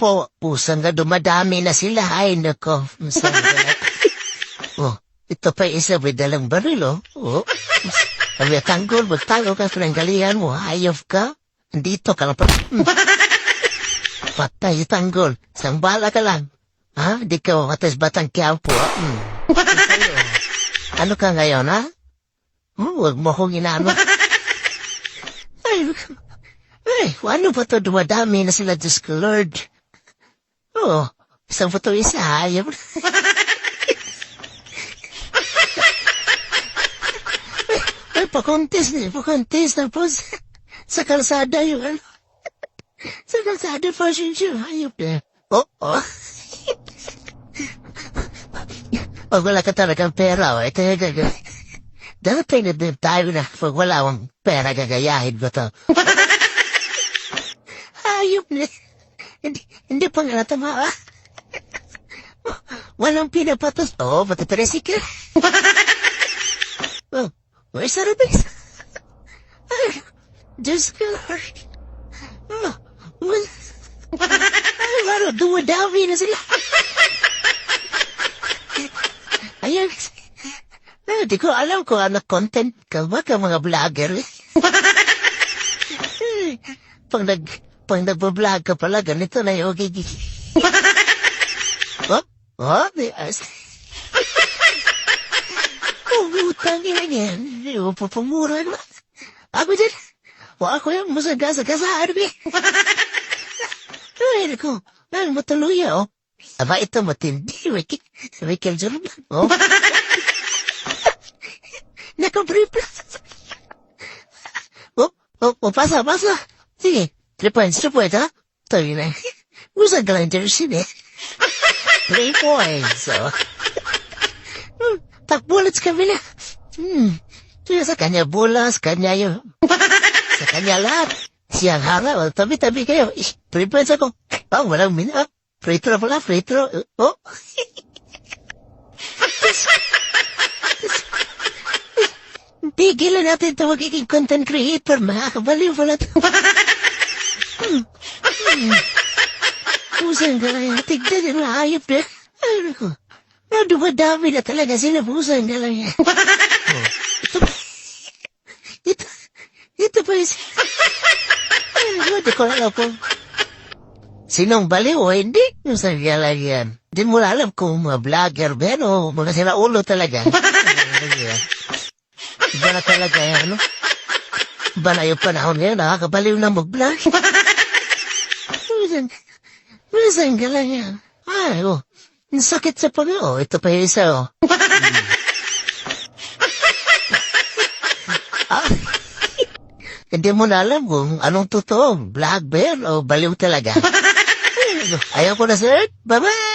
po, pusang nga dumadami na sila. Ay, nako. Oh, ito pa isa may dalang baril, oh. Oh. Sabi, tanggol, magtango ka sa nanggalihan mo. Hayop ka. Dito ka lang pa. Patay, tanggol. Sangbala ka lang. Ha? Di ka matas batang Quiapo, ha? Ano ka ngayon, ha? Huwag mo kong inaano. Ay, ano ba ito? Dumadami na sila, Diyos ko, Lord. Oo, isang pa ito isa, hayop. Ay, pakontes tapos sa kalsada yung ano. Sa kalsada, fashion show, hayop na. Oo. Pag wala ka talagang pera, o, ito yung gagawin. Dapat na din tayo na pag wala akong pera, gagayahin ko to. Hayop na. Hindi pa nga natama, ha? Walang pinapatos. Oo, pati peresik ka. Oh, may sarabis. Ay, Diyos ko, Lord. Oh, ay, maro, dumadami na sila. Ayan. Di ko alam kung ano content ka ba ka mga vlogger. Pag nagbablog ka pala, ganito na yung okay. Utang ina yan. Hindi mo papamura na. Ako dyan. Ako yung masagasa-gasaan. Ay, naku. Ay, mataluya, oh. Aba, ito matindi. Michael Jordan, oh. Naka-brief. Pasa. Sige, 3 points, ha? Tayo na. Usag ka lang jersey, eh. 3 points, oh. Takbulat sa kabila. Sa kanya bulas, kanya yun. Sa kanya lahat. Siyang hanga, tabi-tabi kayo. 3 points ako. Oh, walang mina. Free throw pala, free throw. Oh. Tigilan natin ito magiging content creator. Makakabaliw pala ito. Pusang ka lang. Tignan yung hayop na. Ay, naku. Dumadami na talaga sila. Pusang ka lang. Ito pa isa. Ay, di ko alam kung sinong baliw o hindi. Yung sagya lang yan. Di mo alam kung mga vlogger ba yan o mga sinaulo talaga. Iba na talaga yan, ano? Iba na yung panahon ngayon, nakakabaliw na mag-vlog. Minsan ka lang yan. Ay, oh. Ang sakit sa pag, oh. Ito pa yung isa, oh. Hindi mo na alam kung anong totoo. Vlog ba yan o baliw talaga? Ayaw ko na, sir. Bye-bye!